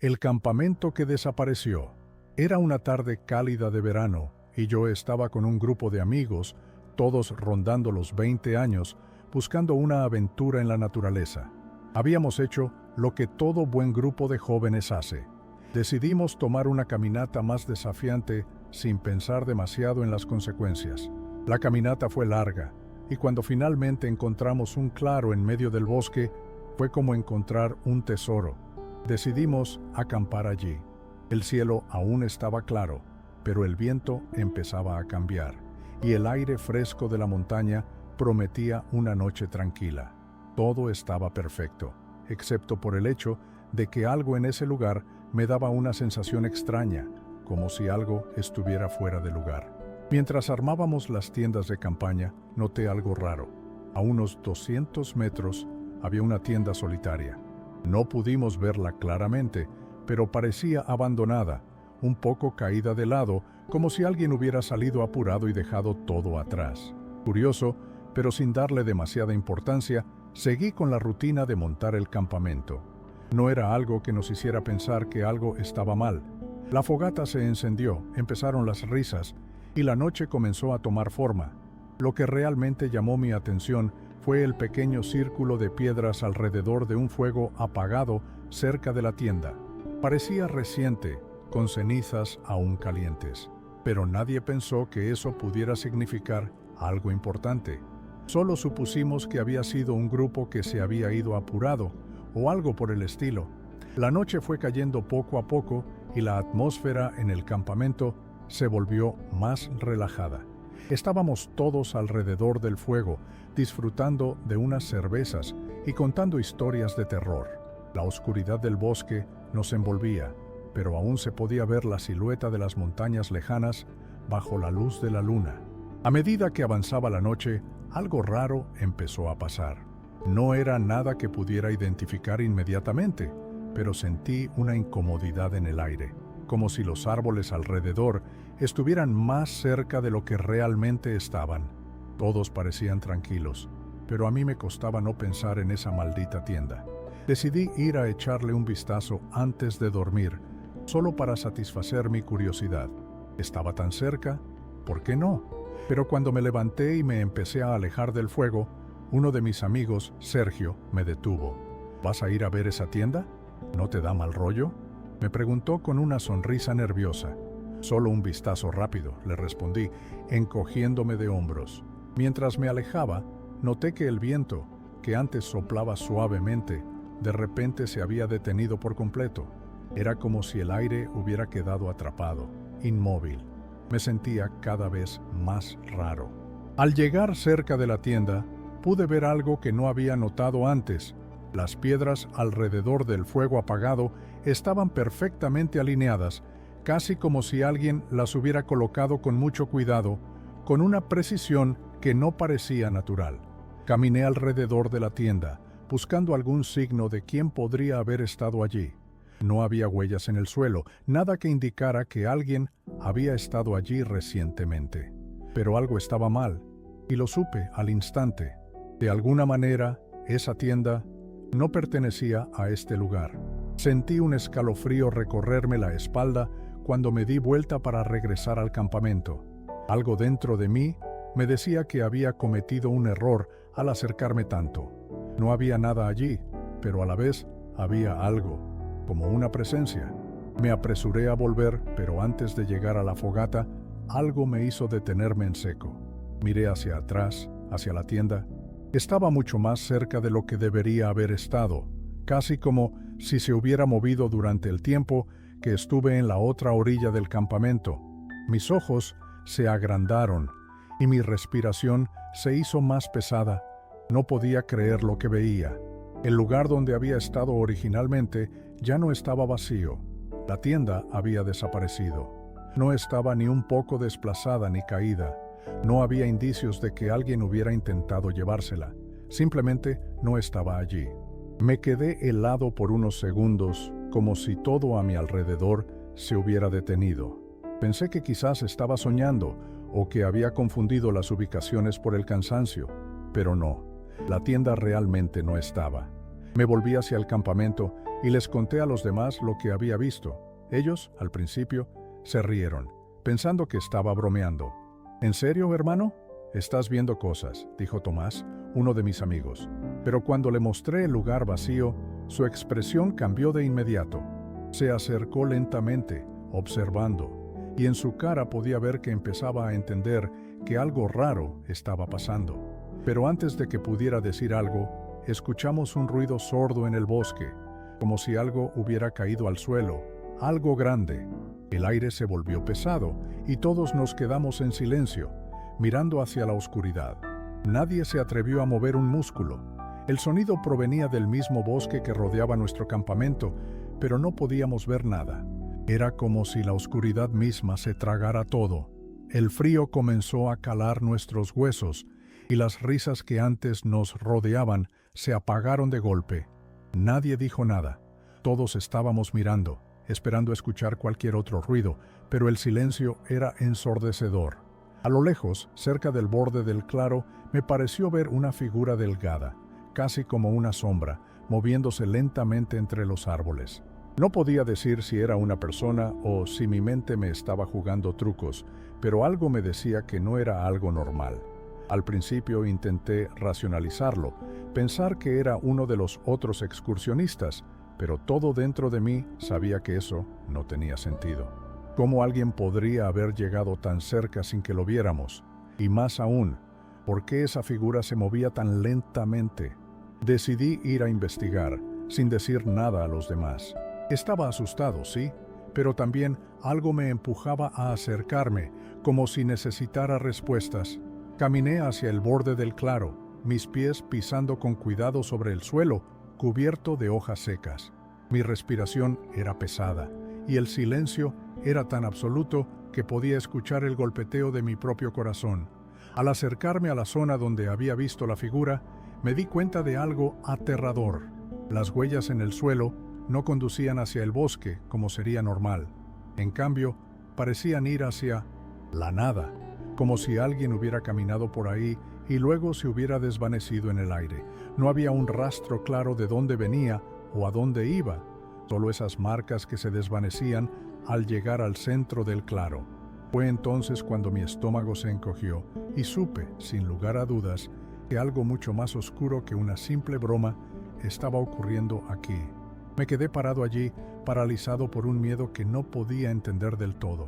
El campamento que desapareció. Era una tarde cálida de verano y yo estaba con un grupo de amigos, todos rondando los 20 años, buscando una aventura en la naturaleza. Habíamos hecho lo que todo buen grupo de jóvenes hace. Decidimos tomar una caminata más desafiante sin pensar demasiado en las consecuencias. La caminata fue larga y cuando finalmente encontramos un claro en medio del bosque, fue como encontrar un tesoro. Decidimos acampar allí. El cielo aún estaba claro, pero el viento empezaba a cambiar y el aire fresco de la montaña prometía una noche tranquila. Todo estaba perfecto, excepto por el hecho de que algo en ese lugar me daba una sensación extraña, como si algo estuviera fuera de lugar. Mientras armábamos las tiendas de campaña, noté algo raro. A unos 200 metros había una tienda solitaria. No pudimos verla claramente, pero parecía abandonada, un poco caída de lado, como si alguien hubiera salido apurado y dejado todo atrás. Curioso, pero sin darle demasiada importancia, seguí con la rutina de montar el campamento. No era algo que nos hiciera pensar que algo estaba mal. La fogata se encendió, empezaron las risas, y la noche comenzó a tomar forma. Lo que realmente llamó mi atención fue el pequeño círculo de piedras alrededor de un fuego apagado cerca de la tienda. Parecía reciente, con cenizas aún calientes, pero nadie pensó que eso pudiera significar algo importante. Solo supusimos que había sido un grupo que se había ido apurado, o algo por el estilo. La noche fue cayendo poco a poco y la atmósfera en el campamento se volvió más relajada. Estábamos todos alrededor del fuego, disfrutando de unas cervezas y contando historias de terror. La oscuridad del bosque nos envolvía, pero aún se podía ver la silueta de las montañas lejanas bajo la luz de la luna. A medida que avanzaba la noche, algo raro empezó a pasar. No era nada que pudiera identificar inmediatamente, pero sentí una incomodidad en el aire, como si los árboles alrededor estuvieran más cerca de lo que realmente estaban. Todos parecían tranquilos, pero a mí me costaba no pensar en esa maldita tienda. Decidí ir a echarle un vistazo antes de dormir, solo para satisfacer mi curiosidad. Estaba tan cerca, ¿por qué no? Pero cuando me levanté y me empecé a alejar del fuego, uno de mis amigos, Sergio, me detuvo. ¿Vas a ir a ver esa tienda? ¿No te da mal rollo?, me preguntó con una sonrisa nerviosa. Solo un vistazo rápido, le respondí, encogiéndome de hombros. Mientras me alejaba, noté que el viento, que antes soplaba suavemente, de repente se había detenido por completo. Era como si el aire hubiera quedado atrapado, inmóvil. Me sentía cada vez más raro. Al llegar cerca de la tienda, pude ver algo que no había notado antes. Las piedras alrededor del fuego apagado estaban perfectamente alineadas, casi como si alguien las hubiera colocado con mucho cuidado, con una precisión que no parecía natural. Caminé alrededor de la tienda, buscando algún signo de quién podría haber estado allí. No había huellas en el suelo, nada que indicara que alguien había estado allí recientemente. Pero algo estaba mal, y lo supe al instante. De alguna manera, esa tienda no pertenecía a este lugar. Sentí un escalofrío recorrerme la espalda cuando me di vuelta para regresar al campamento. Algo dentro de mí me decía que había cometido un error al acercarme tanto. No había nada allí, pero a la vez había algo, como una presencia. Me apresuré a volver, pero antes de llegar a la fogata, algo me hizo detenerme en seco. Miré hacia atrás, hacia la tienda. Estaba mucho más cerca de lo que debería haber estado, casi como si se hubiera movido durante el tiempo que estuve en la otra orilla del campamento. Mis ojos se agrandaron y mi respiración se hizo más pesada. No podía creer lo que veía. El lugar donde había estado originalmente ya no estaba vacío. La tienda había desaparecido. No estaba ni un poco desplazada ni caída. No había indicios de que alguien hubiera intentado llevársela. Simplemente no estaba allí. Me quedé helado por unos segundos, como si todo a mi alrededor se hubiera detenido. Pensé que quizás estaba soñando o que había confundido las ubicaciones por el cansancio, pero no. La tienda realmente no estaba. Me volví hacia el campamento, y les conté a los demás lo que había visto. Ellos, al principio, se rieron, pensando que estaba bromeando. ¿En serio, hermano? Estás viendo cosas, dijo Tomás, uno de mis amigos. Pero cuando le mostré el lugar vacío, su expresión cambió de inmediato. Se acercó lentamente, observando, y en su cara podía ver que empezaba a entender que algo raro estaba pasando. Pero antes de que pudiera decir algo, escuchamos un ruido sordo en el bosque, como si algo hubiera caído al suelo, algo grande. El aire se volvió pesado y todos nos quedamos en silencio, mirando hacia la oscuridad. Nadie se atrevió a mover un músculo. El sonido provenía del mismo bosque que rodeaba nuestro campamento, pero no podíamos ver nada. Era como si la oscuridad misma se tragara todo. El frío comenzó a calar nuestros huesos y las risas que antes nos rodeaban se apagaron de golpe. Nadie dijo nada. Todos estábamos mirando, esperando escuchar cualquier otro ruido, pero el silencio era ensordecedor. A lo lejos, cerca del borde del claro, me pareció ver una figura delgada, casi como una sombra, moviéndose lentamente entre los árboles. No podía decir si era una persona o si mi mente me estaba jugando trucos, pero algo me decía que no era algo normal. Al principio intenté racionalizarlo, pensar que era uno de los otros excursionistas, pero todo dentro de mí sabía que eso no tenía sentido. ¿Cómo alguien podría haber llegado tan cerca sin que lo viéramos? Y más aún, ¿por qué esa figura se movía tan lentamente? Decidí ir a investigar, sin decir nada a los demás. Estaba asustado, sí, pero también algo me empujaba a acercarme, como si necesitara respuestas. Caminé hacia el borde del claro, mis pies pisando con cuidado sobre el suelo, cubierto de hojas secas. Mi respiración era pesada, y el silencio era tan absoluto que podía escuchar el golpeteo de mi propio corazón. Al acercarme a la zona donde había visto la figura, me di cuenta de algo aterrador. Las huellas en el suelo no conducían hacia el bosque como sería normal. En cambio, parecían ir hacia la nada, como si alguien hubiera caminado por ahí y luego se hubiera desvanecido en el aire. No había un rastro claro de dónde venía o a dónde iba, solo esas marcas que se desvanecían al llegar al centro del claro. Fue entonces cuando mi estómago se encogió y supe, sin lugar a dudas, que algo mucho más oscuro que una simple broma estaba ocurriendo aquí. Me quedé parado allí, paralizado por un miedo que no podía entender del todo.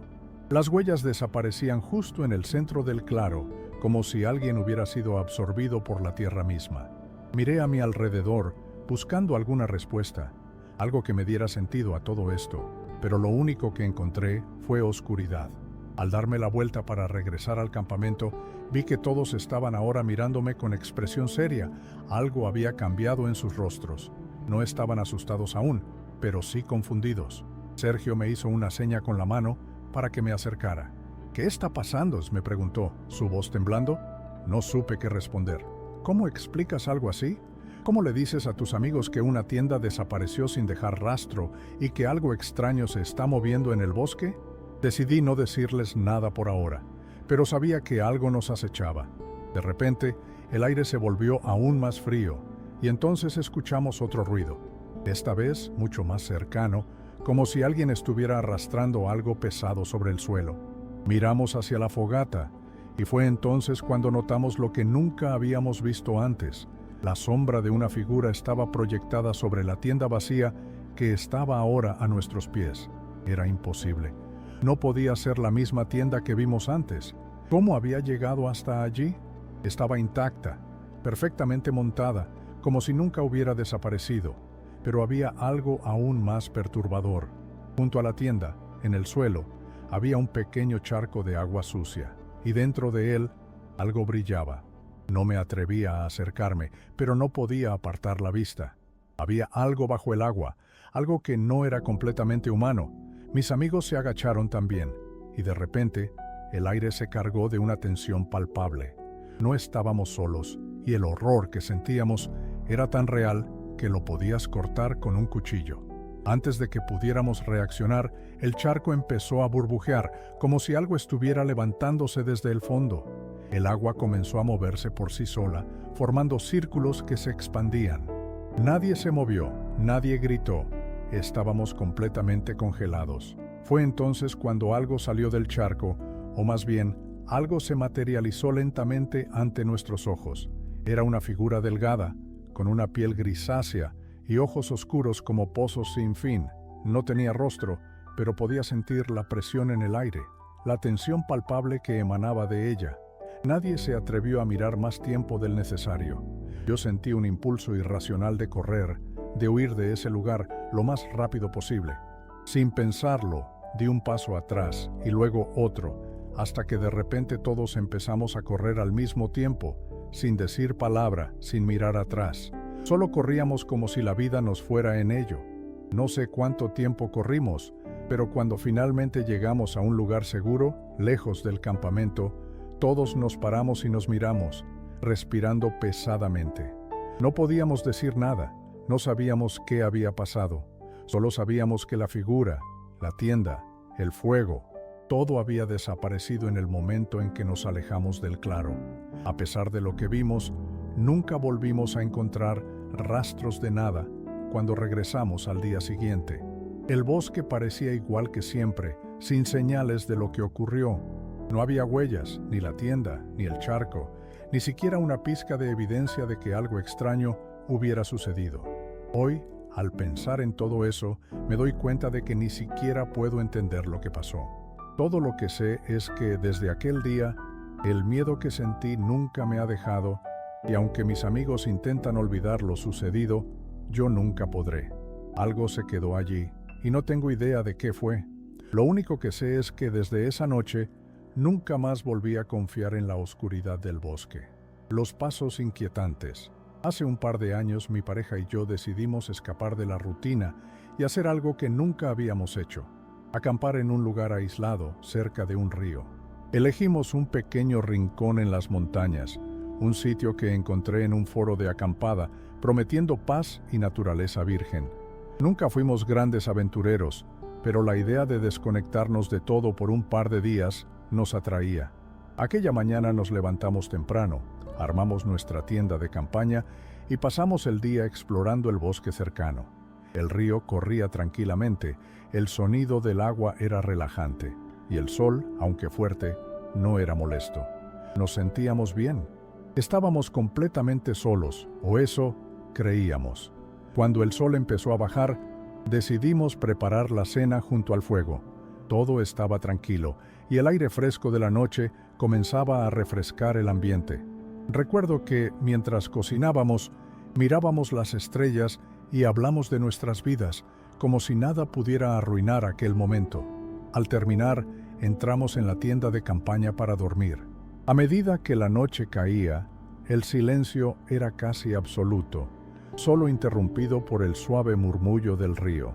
Las huellas desaparecían justo en el centro del claro, como si alguien hubiera sido absorbido por la tierra misma. Miré a mi alrededor, buscando alguna respuesta, algo que me diera sentido a todo esto, pero lo único que encontré fue oscuridad. Al darme la vuelta para regresar al campamento, vi que todos estaban ahora mirándome con expresión seria. Algo había cambiado en sus rostros. No estaban asustados aún, pero sí confundidos. Sergio me hizo una seña con la mano para que me acercara. «¿Qué está pasando?», me preguntó, su voz temblando. No supe qué responder. «¿Cómo explicas algo así? ¿Cómo le dices a tus amigos que una tienda desapareció sin dejar rastro y que algo extraño se está moviendo en el bosque?» Decidí no decirles nada por ahora, pero sabía que algo nos acechaba. De repente, el aire se volvió aún más frío, y entonces escuchamos otro ruido, esta vez mucho más cercano, como si alguien estuviera arrastrando algo pesado sobre el suelo. Miramos hacia la fogata, y fue entonces cuando notamos lo que nunca habíamos visto antes. La sombra de una figura estaba proyectada sobre la tienda vacía que estaba ahora a nuestros pies. Era imposible. No podía ser la misma tienda que vimos antes. ¿Cómo había llegado hasta allí? Estaba intacta, perfectamente montada, como si nunca hubiera desaparecido. Pero había algo aún más perturbador. Junto a la tienda, en el suelo, había un pequeño charco de agua sucia, y dentro de él algo brillaba. No me atrevía a acercarme, pero no podía apartar la vista. Había algo bajo el agua, algo que no era completamente humano. Mis amigos se agacharon también, y de repente, el aire se cargó de una tensión palpable. No estábamos solos, y el horror que sentíamos era tan real que lo podías cortar con un cuchillo. Antes de que pudiéramos reaccionar, el charco empezó a burbujear, como si algo estuviera levantándose desde el fondo. El agua comenzó a moverse por sí sola, formando círculos que se expandían. Nadie se movió, nadie gritó, estábamos completamente congelados. Fue entonces cuando algo salió del charco, o más bien, algo se materializó lentamente ante nuestros ojos. Era una figura delgada, con una piel grisácea y ojos oscuros como pozos sin fin. No tenía rostro, pero podía sentir la presión en el aire, la tensión palpable que emanaba de ella. Nadie se atrevió a mirar más tiempo del necesario. Yo sentí un impulso irracional de correr, de huir de ese lugar lo más rápido posible. Sin pensarlo, di un paso atrás y luego otro, hasta que de repente todos empezamos a correr al mismo tiempo, sin decir palabra, sin mirar atrás. Solo corríamos como si la vida nos fuera en ello. No sé cuánto tiempo corrimos, pero cuando finalmente llegamos a un lugar seguro, lejos del campamento, todos nos paramos y nos miramos, respirando pesadamente. No podíamos decir nada, no sabíamos qué había pasado. Solo sabíamos que la figura, la tienda, el fuego, todo había desaparecido en el momento en que nos alejamos del claro. A pesar de lo que vimos, nunca volvimos a encontrar rastros de nada cuando regresamos al día siguiente. El bosque parecía igual que siempre, sin señales de lo que ocurrió. No había huellas, ni la tienda, ni el charco, ni siquiera una pizca de evidencia de que algo extraño hubiera sucedido. Hoy, al pensar en todo eso, me doy cuenta de que ni siquiera puedo entender lo que pasó. Todo lo que sé es que desde aquel día, el miedo que sentí nunca me ha dejado, y aunque mis amigos intentan olvidar lo sucedido, yo nunca podré. Algo se quedó allí, y no tengo idea de qué fue. Lo único que sé es que desde esa noche, nunca más volví a confiar en la oscuridad del bosque. Los pasos inquietantes. Hace un par de años mi pareja y yo decidimos escapar de la rutina y hacer algo que nunca habíamos hecho: acampar en un lugar aislado, cerca de un río. Elegimos un pequeño rincón en las montañas, un sitio que encontré en un foro de acampada, prometiendo paz y naturaleza virgen. Nunca fuimos grandes aventureros, pero la idea de desconectarnos de todo por un par de días nos atraía. Aquella mañana nos levantamos temprano, armamos nuestra tienda de campaña y pasamos el día explorando el bosque cercano. El río corría tranquilamente, el sonido del agua era relajante, y el sol, aunque fuerte, no era molesto. Nos sentíamos bien. Estábamos completamente solos, o eso creíamos. Cuando el sol empezó a bajar, decidimos preparar la cena junto al fuego. Todo estaba tranquilo, y el aire fresco de la noche comenzaba a refrescar el ambiente. Recuerdo que, mientras cocinábamos, mirábamos las estrellas y hablamos de nuestras vidas, como si nada pudiera arruinar aquel momento. Al terminar, entramos en la tienda de campaña para dormir. A medida que la noche caía, el silencio era casi absoluto, solo interrumpido por el suave murmullo del río.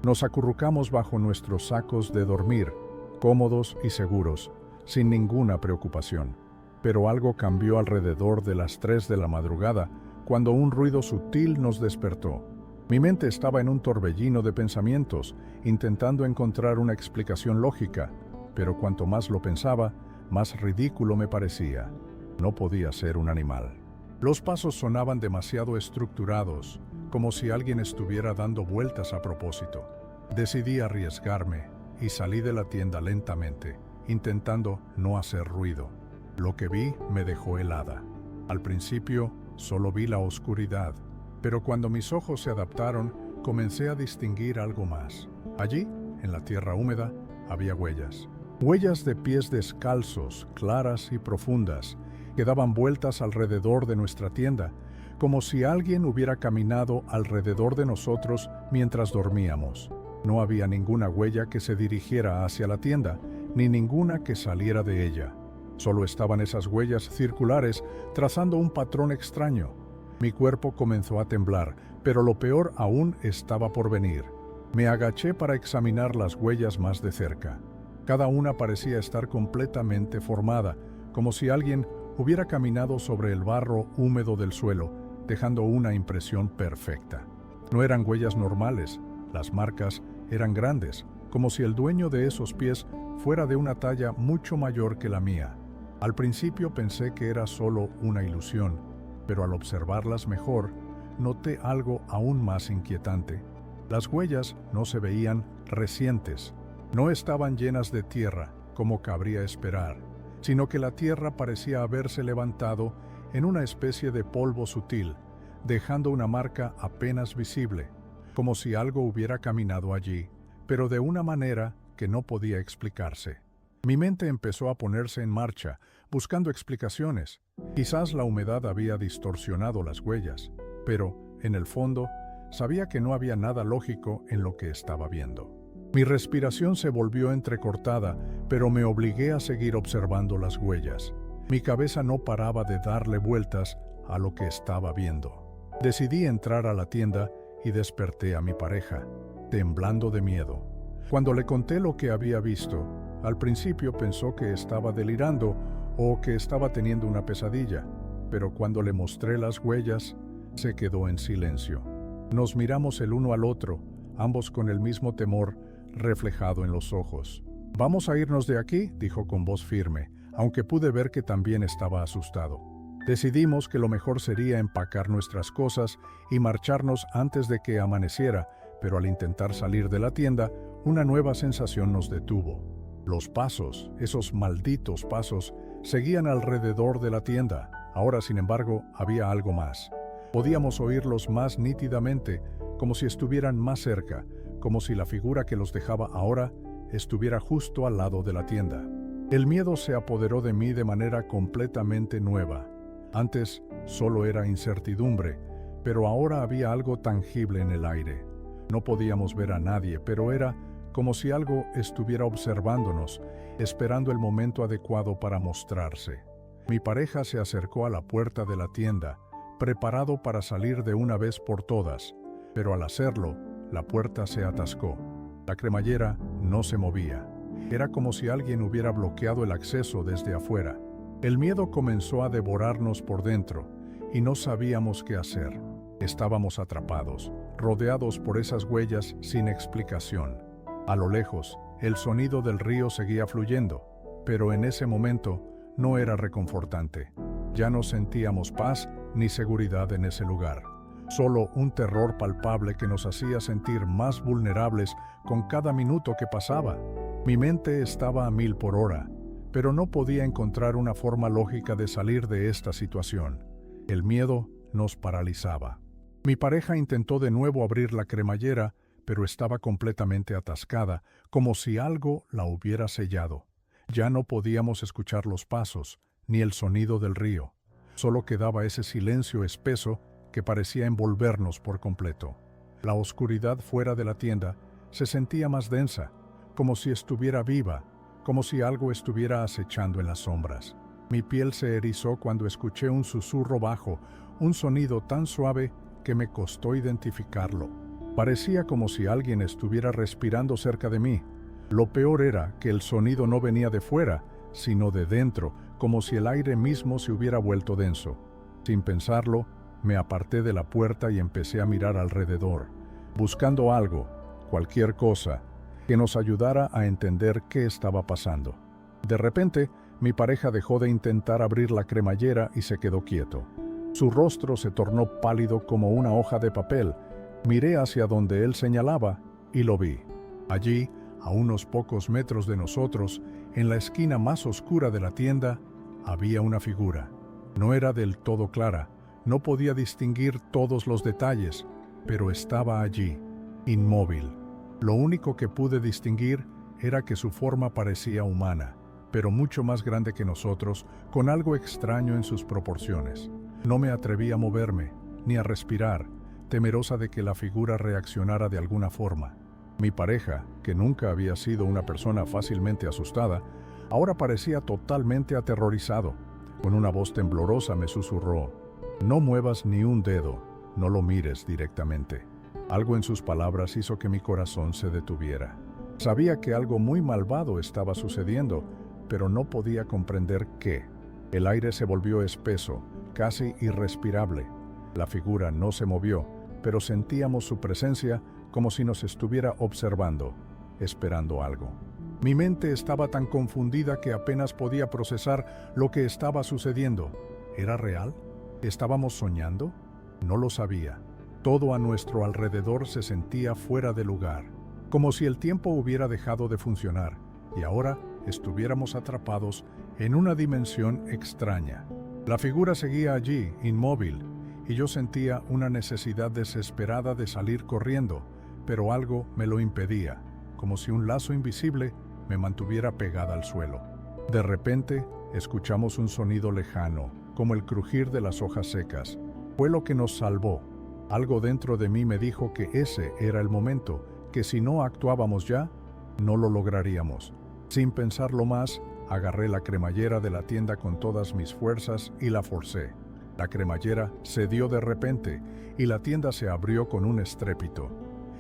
Nos acurrucamos bajo nuestros sacos de dormir, cómodos y seguros, sin ninguna preocupación. Pero algo cambió alrededor de las 3 de la madrugada, cuando un ruido sutil nos despertó. Mi mente estaba en un torbellino de pensamientos, intentando encontrar una explicación lógica, pero cuanto más lo pensaba, más ridículo me parecía. No podía ser un animal. Los pasos sonaban demasiado estructurados, como si alguien estuviera dando vueltas a propósito. Decidí arriesgarme y salí de la tienda lentamente, intentando no hacer ruido. Lo que vi me dejó helada. Al principio, solo vi la oscuridad, pero cuando mis ojos se adaptaron, comencé a distinguir algo más. Allí, en la tierra húmeda, había huellas. Huellas de pies descalzos, claras y profundas, que daban vueltas alrededor de nuestra tienda, como si alguien hubiera caminado alrededor de nosotros mientras dormíamos. No había ninguna huella que se dirigiera hacia la tienda, ni ninguna que saliera de ella. Solo estaban esas huellas circulares trazando un patrón extraño. Mi cuerpo comenzó a temblar, pero lo peor aún estaba por venir. Me agaché para examinar las huellas más de cerca. Cada una parecía estar completamente formada, como si alguien hubiera caminado sobre el barro húmedo del suelo, dejando una impresión perfecta. No eran huellas normales, las marcas eran grandes, como si el dueño de esos pies fuera de una talla mucho mayor que la mía. Al principio pensé que era solo una ilusión, pero al observarlas mejor, noté algo aún más inquietante. Las huellas no se veían recientes, no estaban llenas de tierra, como cabría esperar, sino que la tierra parecía haberse levantado en una especie de polvo sutil, dejando una marca apenas visible, como si algo hubiera caminado allí, pero de una manera que no podía explicarse. Mi mente empezó a ponerse en marcha, buscando explicaciones. Quizás la humedad había distorsionado las huellas, pero, en el fondo, sabía que no había nada lógico en lo que estaba viendo. Mi respiración se volvió entrecortada, pero me obligué a seguir observando las huellas. Mi cabeza no paraba de darle vueltas a lo que estaba viendo. Decidí entrar a la tienda y desperté a mi pareja, temblando de miedo. Cuando le conté lo que había visto, al principio pensó que estaba delirando o que estaba teniendo una pesadilla, pero cuando le mostré las huellas, se quedó en silencio. Nos miramos el uno al otro, ambos con el mismo temor reflejado en los ojos. «Vamos a irnos de aquí», dijo con voz firme, aunque pude ver que también estaba asustado. Decidimos que lo mejor sería empacar nuestras cosas y marcharnos antes de que amaneciera, pero al intentar salir de la tienda, una nueva sensación nos detuvo. Los pasos, esos malditos pasos, seguían alrededor de la tienda. Ahora, sin embargo, había algo más. Podíamos oírlos más nítidamente, como si estuvieran más cerca, como si la figura que los dejaba ahora estuviera justo al lado de la tienda. El miedo se apoderó de mí de manera completamente nueva. Antes solo era incertidumbre, pero ahora había algo tangible en el aire. No podíamos ver a nadie, pero era como si algo estuviera observándonos, esperando el momento adecuado para mostrarse. Mi pareja se acercó a la puerta de la tienda, preparado para salir de una vez por todas, pero al hacerlo, la puerta se atascó. La cremallera no se movía. Era como si alguien hubiera bloqueado el acceso desde afuera. El miedo comenzó a devorarnos por dentro, y no sabíamos qué hacer. Estábamos atrapados, rodeados por esas huellas sin explicación. A lo lejos, el sonido del río seguía fluyendo, pero en ese momento no era reconfortante. Ya no sentíamos paz ni seguridad en ese lugar. Solo un terror palpable que nos hacía sentir más vulnerables con cada minuto que pasaba. Mi mente estaba a 1000 por hora, pero no podía encontrar una forma lógica de salir de esta situación. El miedo nos paralizaba. Mi pareja intentó de nuevo abrir la cremallera, pero estaba completamente atascada, como si algo la hubiera sellado. Ya no podíamos escuchar los pasos, ni el sonido del río. Solo quedaba ese silencio espeso que parecía envolvernos por completo. La oscuridad fuera de la tienda se sentía más densa, como si estuviera viva, como si algo estuviera acechando en las sombras. Mi piel se erizó cuando escuché un susurro bajo, un sonido tan suave que me costó identificarlo. Parecía como si alguien estuviera respirando cerca de mí. Lo peor era que el sonido no venía de fuera, sino de dentro, como si el aire mismo se hubiera vuelto denso. Sin pensarlo, me aparté de la puerta y empecé a mirar alrededor, buscando algo, cualquier cosa, que nos ayudara a entender qué estaba pasando. De repente, mi pareja dejó de intentar abrir la cremallera y se quedó quieto. Su rostro se tornó pálido como una hoja de papel. Miré hacia donde él señalaba y lo vi. Allí, a unos pocos metros de nosotros, en la esquina más oscura de la tienda, había una figura. No era del todo clara, no podía distinguir todos los detalles, pero estaba allí, inmóvil. Lo único que pude distinguir era que su forma parecía humana, pero mucho más grande que nosotros, con algo extraño en sus proporciones. No me atreví a moverme, ni a respirar, temerosa de que la figura reaccionara de alguna forma. Mi pareja, que nunca había sido una persona fácilmente asustada, ahora parecía totalmente aterrorizado. Con una voz temblorosa me susurró: «No muevas ni un dedo, no lo mires directamente». Algo en sus palabras hizo que mi corazón se detuviera. Sabía que algo muy malvado estaba sucediendo, pero no podía comprender qué. El aire se volvió espeso, casi irrespirable. La figura no se movió, pero sentíamos su presencia como si nos estuviera observando, esperando algo. Mi mente estaba tan confundida que apenas podía procesar lo que estaba sucediendo. ¿Era real? ¿Estábamos soñando? No lo sabía. Todo a nuestro alrededor se sentía fuera de lugar, como si el tiempo hubiera dejado de funcionar y ahora estuviéramos atrapados en una dimensión extraña. La figura seguía allí, inmóvil, y yo sentía una necesidad desesperada de salir corriendo, pero algo me lo impedía, como si un lazo invisible me mantuviera pegada al suelo. De repente, escuchamos un sonido lejano, como el crujir de las hojas secas. Fue lo que nos salvó. Algo dentro de mí me dijo que ese era el momento, que si no actuábamos ya, no lo lograríamos. Sin pensarlo más, agarré la cremallera de la tienda con todas mis fuerzas y la forcé. La cremallera cedió de repente y la tienda se abrió con un estrépito.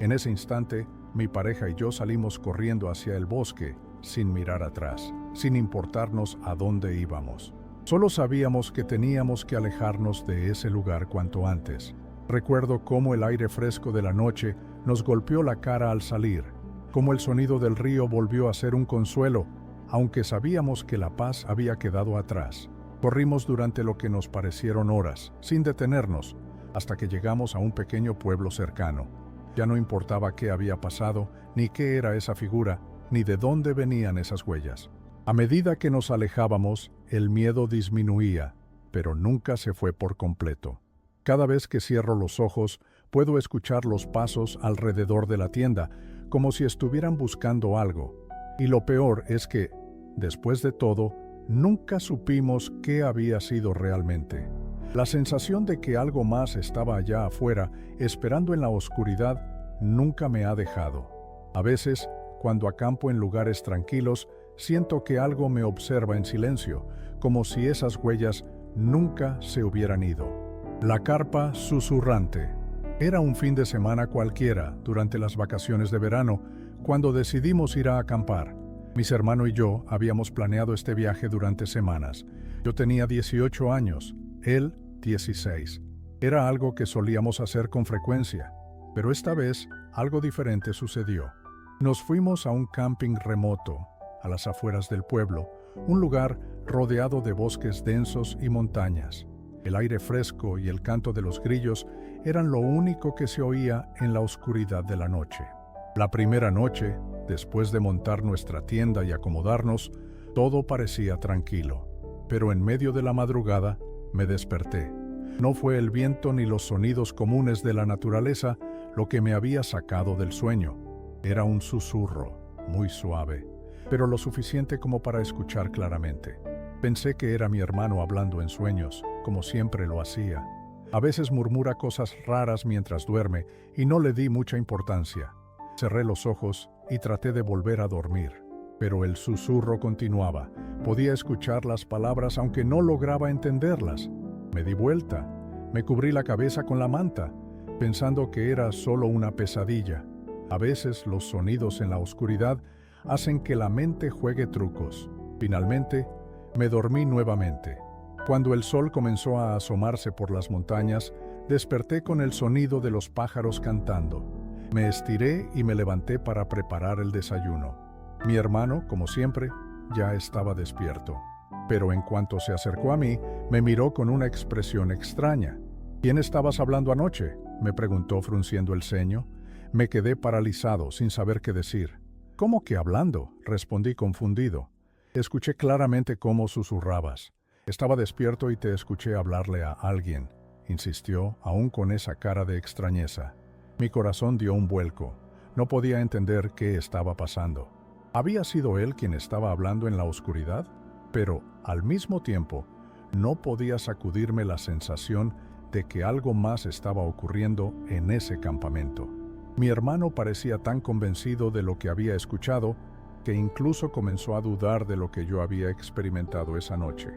En ese instante, mi pareja y yo salimos corriendo hacia el bosque, sin mirar atrás, sin importarnos a dónde íbamos. Solo sabíamos que teníamos que alejarnos de ese lugar cuanto antes. Recuerdo cómo el aire fresco de la noche nos golpeó la cara al salir, cómo el sonido del río volvió a ser un consuelo, aunque sabíamos que la paz había quedado atrás. Corrimos durante lo que nos parecieron horas, sin detenernos, hasta que llegamos a un pequeño pueblo cercano. Ya no importaba qué había pasado, ni qué era esa figura, ni de dónde venían esas huellas. A medida que nos alejábamos, el miedo disminuía, pero nunca se fue por completo. Cada vez que cierro los ojos, puedo escuchar los pasos alrededor de la tienda, como si estuvieran buscando algo. Y lo peor es que, después de todo, nunca supimos qué había sido realmente. La sensación de que algo más estaba allá afuera, esperando en la oscuridad, nunca me ha dejado. A veces, cuando acampo en lugares tranquilos, siento que algo me observa en silencio, como si esas huellas nunca se hubieran ido. La carpa susurrante. Era un fin de semana cualquiera, durante las vacaciones de verano, cuando decidimos ir a acampar. Mis hermanos y yo habíamos planeado este viaje durante semanas. Yo tenía 18 años, él 16. Era algo que solíamos hacer con frecuencia, pero esta vez algo diferente sucedió. Nos fuimos a un camping remoto, a las afueras del pueblo, un lugar rodeado de bosques densos y montañas. El aire fresco y el canto de los grillos eran lo único que se oía en la oscuridad de la noche. La primera noche, después de montar nuestra tienda y acomodarnos, todo parecía tranquilo. Pero en medio de la madrugada, me desperté. No fue el viento ni los sonidos comunes de la naturaleza lo que me había sacado del sueño. Era un susurro, muy suave, pero lo suficiente como para escuchar claramente. Pensé que era mi hermano hablando en sueños, como siempre lo hacía. A veces murmura cosas raras mientras duerme y no le di mucha importancia. Cerré los ojos y traté de volver a dormir, pero el susurro continuaba. Podía escuchar las palabras aunque no lograba entenderlas. Me di vuelta, me cubrí la cabeza con la manta, pensando que era solo una pesadilla. A veces los sonidos en la oscuridad hacen que la mente juegue trucos. Finalmente, me dormí nuevamente. Cuando el sol comenzó a asomarse por las montañas, desperté con el sonido de los pájaros cantando. Me estiré y me levanté para preparar el desayuno. Mi hermano, como siempre, ya estaba despierto. Pero en cuanto se acercó a mí, me miró con una expresión extraña. ¿Quién estabas hablando anoche?, me preguntó frunciendo el ceño. Me quedé paralizado, sin saber qué decir. ¿Cómo que hablando?, respondí confundido. Escuché claramente cómo susurrabas. Estaba despierto y te escuché hablarle a alguien, insistió, aún con esa cara de extrañeza. Mi corazón dio un vuelco. No podía entender qué estaba pasando. ¿Había sido él quien estaba hablando en la oscuridad? Pero, al mismo tiempo, no podía sacudirme la sensación de que algo más estaba ocurriendo en ese campamento. Mi hermano parecía tan convencido de lo que había escuchado que incluso comenzó a dudar de lo que yo había experimentado esa noche.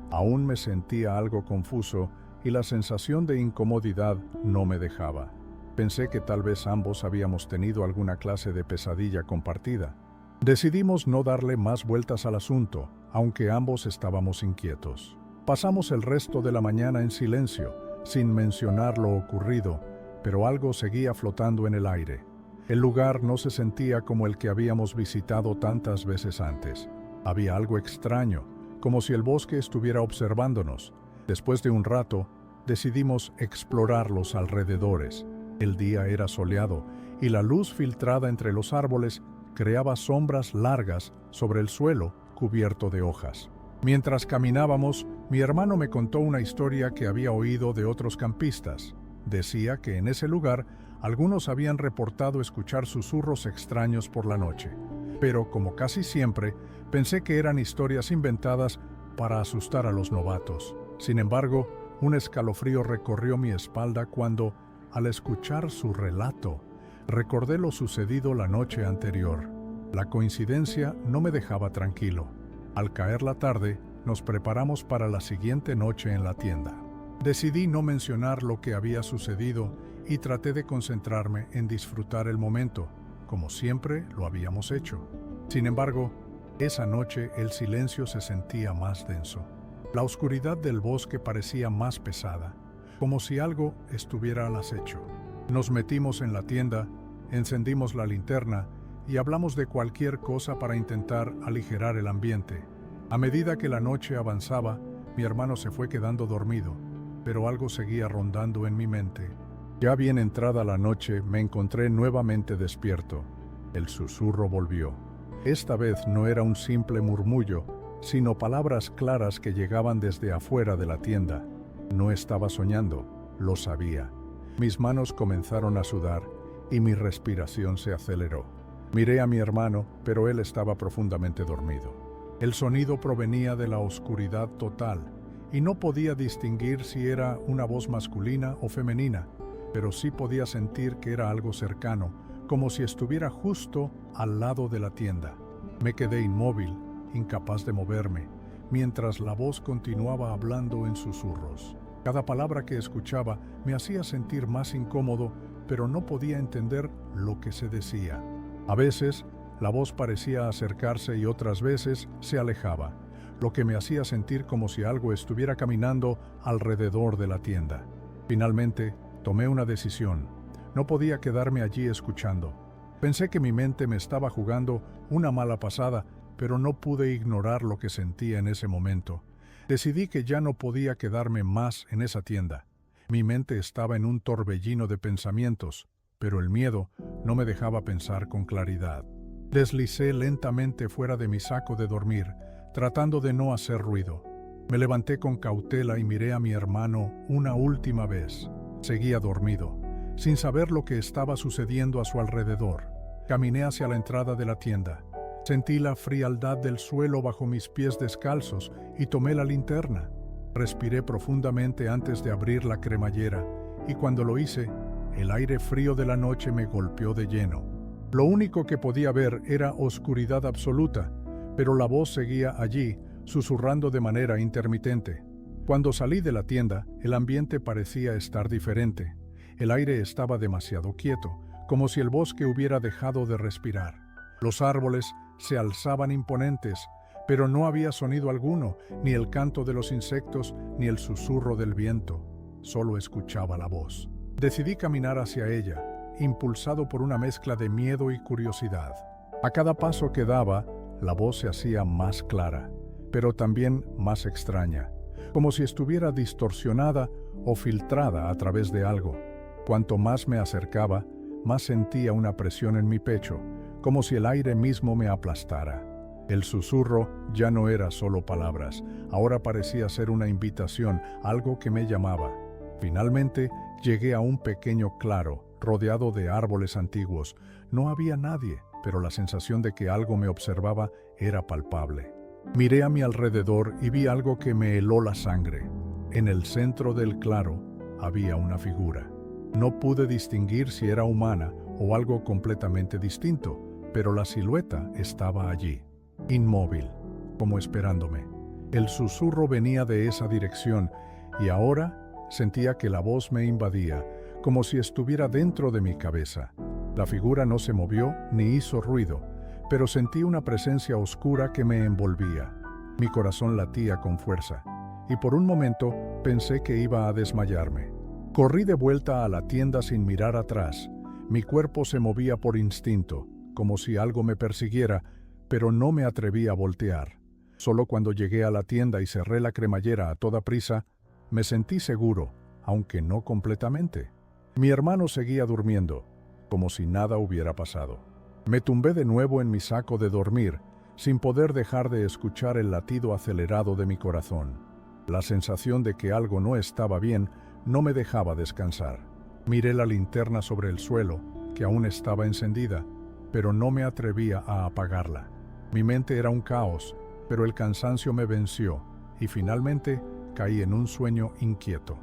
Aún me sentía algo confuso y la sensación de incomodidad no me dejaba. Pensé que tal vez ambos habíamos tenido alguna clase de pesadilla compartida. Decidimos no darle más vueltas al asunto, aunque ambos estábamos inquietos. Pasamos el resto de la mañana en silencio, sin mencionar lo ocurrido, pero algo seguía flotando en el aire. El lugar no se sentía como el que habíamos visitado tantas veces antes. Había algo extraño, como si el bosque estuviera observándonos. Después de un rato, decidimos explorar los alrededores. El día era soleado y la luz filtrada entre los árboles creaba sombras largas sobre el suelo cubierto de hojas. Mientras caminábamos, mi hermano me contó una historia que había oído de otros campistas. Decía que en ese lugar algunos habían reportado escuchar susurros extraños por la noche. Pero, como casi siempre, pensé que eran historias inventadas para asustar a los novatos. Sin embargo, un escalofrío recorrió mi espalda cuando, al escuchar su relato, recordé lo sucedido la noche anterior. La coincidencia no me dejaba tranquilo. Al caer la tarde, nos preparamos para la siguiente noche en la tienda. Decidí no mencionar lo que había sucedido y traté de concentrarme en disfrutar el momento, como siempre lo habíamos hecho. Sin embargo, esa noche el silencio se sentía más denso. La oscuridad del bosque parecía más pesada, como si algo estuviera al acecho. Nos metimos en la tienda, encendimos la linterna y hablamos de cualquier cosa para intentar aligerar el ambiente. A medida que la noche avanzaba, mi hermano se fue quedando dormido, pero algo seguía rondando en mi mente. Ya bien entrada la noche, me encontré nuevamente despierto. El susurro volvió. Esta vez no era un simple murmullo, sino palabras claras que llegaban desde afuera de la tienda. No estaba soñando, lo sabía. Mis manos comenzaron a sudar y mi respiración se aceleró. Miré a mi hermano, pero él estaba profundamente dormido. El sonido provenía de la oscuridad total y no podía distinguir si era una voz masculina o femenina, pero sí podía sentir que era algo cercano, como si estuviera justo al lado de la tienda. Me quedé inmóvil, incapaz de moverme, mientras la voz continuaba hablando en susurros. Cada palabra que escuchaba me hacía sentir más incómodo, pero no podía entender lo que se decía. A veces, la voz parecía acercarse y otras veces se alejaba, lo que me hacía sentir como si algo estuviera caminando alrededor de la tienda. Finalmente, tomé una decisión. No podía quedarme allí escuchando. Pensé que mi mente me estaba jugando una mala pasada, pero no pude ignorar lo que sentía en ese momento. Decidí que ya no podía quedarme más en esa tienda. Mi mente estaba en un torbellino de pensamientos, pero el miedo no me dejaba pensar con claridad. Deslicé lentamente fuera de mi saco de dormir, tratando de no hacer ruido. Me levanté con cautela y miré a mi hermano una última vez. Seguía dormido, sin saber lo que estaba sucediendo a su alrededor. Caminé hacia la entrada de la tienda. Sentí la frialdad del suelo bajo mis pies descalzos y tomé la linterna. Respiré profundamente antes de abrir la cremallera y cuando lo hice, el aire frío de la noche me golpeó de lleno. Lo único que podía ver era oscuridad absoluta, pero la voz seguía allí, susurrando de manera intermitente. Cuando salí de la tienda, el ambiente parecía estar diferente. El aire estaba demasiado quieto, como si el bosque hubiera dejado de respirar. Los árboles se alzaban imponentes, pero no había sonido alguno, ni el canto de los insectos, ni el susurro del viento. Solo escuchaba la voz. Decidí caminar hacia ella, impulsado por una mezcla de miedo y curiosidad. A cada paso que daba, la voz se hacía más clara, pero también más extraña, como si estuviera distorsionada o filtrada a través de algo. Cuanto más me acercaba, más sentía una presión en mi pecho, como si el aire mismo me aplastara. El susurro ya no era solo palabras, ahora parecía ser una invitación, algo que me llamaba. Finalmente, llegué a un pequeño claro, rodeado de árboles antiguos. No había nadie, pero la sensación de que algo me observaba era palpable. Miré a mi alrededor y vi algo que me heló la sangre. En el centro del claro había una figura. No pude distinguir si era humana o algo completamente distinto, pero la silueta estaba allí, inmóvil, como esperándome. El susurro venía de esa dirección y ahora sentía que la voz me invadía, como si estuviera dentro de mi cabeza. La figura no se movió ni hizo ruido, pero sentí una presencia oscura que me envolvía. Mi corazón latía con fuerza, y por un momento pensé que iba a desmayarme. Corrí de vuelta a la tienda sin mirar atrás. Mi cuerpo se movía por instinto, como si algo me persiguiera, pero no me atreví a voltear. Solo cuando llegué a la tienda y cerré la cremallera a toda prisa, me sentí seguro, aunque no completamente. Mi hermano seguía durmiendo, como si nada hubiera pasado. Me tumbé de nuevo en mi saco de dormir, sin poder dejar de escuchar el latido acelerado de mi corazón. La sensación de que algo no estaba bien no me dejaba descansar. Miré la linterna sobre el suelo, que aún estaba encendida, pero no me atrevía a apagarla. Mi mente era un caos, pero el cansancio me venció y finalmente caí en un sueño inquieto.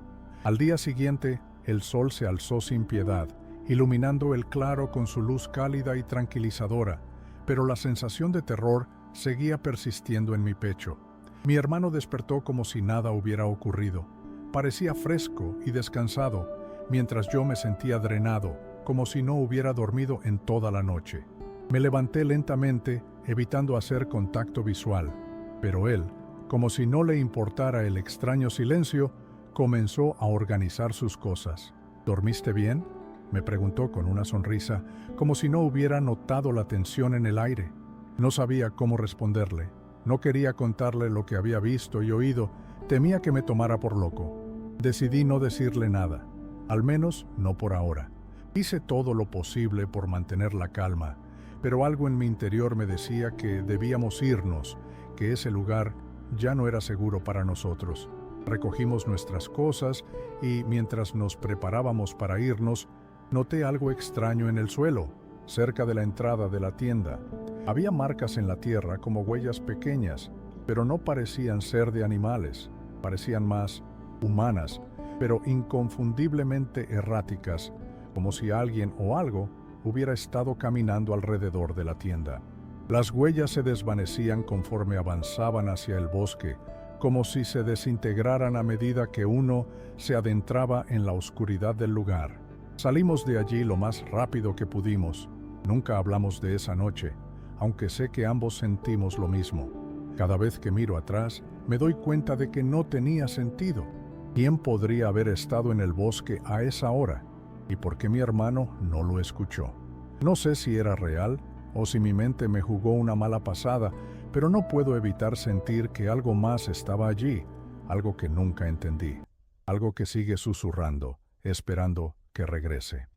Al día siguiente, el sol se alzó sin piedad, iluminando el claro con su luz cálida y tranquilizadora, pero la sensación de terror seguía persistiendo en mi pecho. Mi hermano despertó como si nada hubiera ocurrido. Parecía fresco y descansado, mientras yo me sentía drenado, como si no hubiera dormido en toda la noche. Me levanté lentamente, evitando hacer contacto visual, pero él, como si no le importara el extraño silencio, comenzó a organizar sus cosas. ¿Dormiste bien?, me preguntó con una sonrisa, como si no hubiera notado la tensión en el aire. No sabía cómo responderle. No quería contarle lo que había visto y oído, temía que me tomara por loco. Decidí no decirle nada, al menos no por ahora. Hice todo lo posible por mantener la calma, pero algo en mi interior me decía que debíamos irnos, que ese lugar ya no era seguro para nosotros. Recogimos nuestras cosas y mientras nos preparábamos para irnos, noté algo extraño en el suelo, cerca de la entrada de la tienda. Había marcas en la tierra como huellas pequeñas, pero no parecían ser de animales, parecían más humanas, pero inconfundiblemente erráticas, como si alguien o algo hubiera estado caminando alrededor de la tienda. Las huellas se desvanecían conforme avanzaban hacia el bosque, como si se desintegraran a medida que uno se adentraba en la oscuridad del lugar. Salimos de allí lo más rápido que pudimos. Nunca hablamos de esa noche, aunque sé que ambos sentimos lo mismo. Cada vez que miro atrás, me doy cuenta de que no tenía sentido. ¿Quién podría haber estado en el bosque a esa hora? ¿Y por qué mi hermano no lo escuchó? No sé si era real o si mi mente me jugó una mala pasada, pero no puedo evitar sentir que algo más estaba allí, algo que nunca entendí, algo que sigue susurrando, esperando que regrese.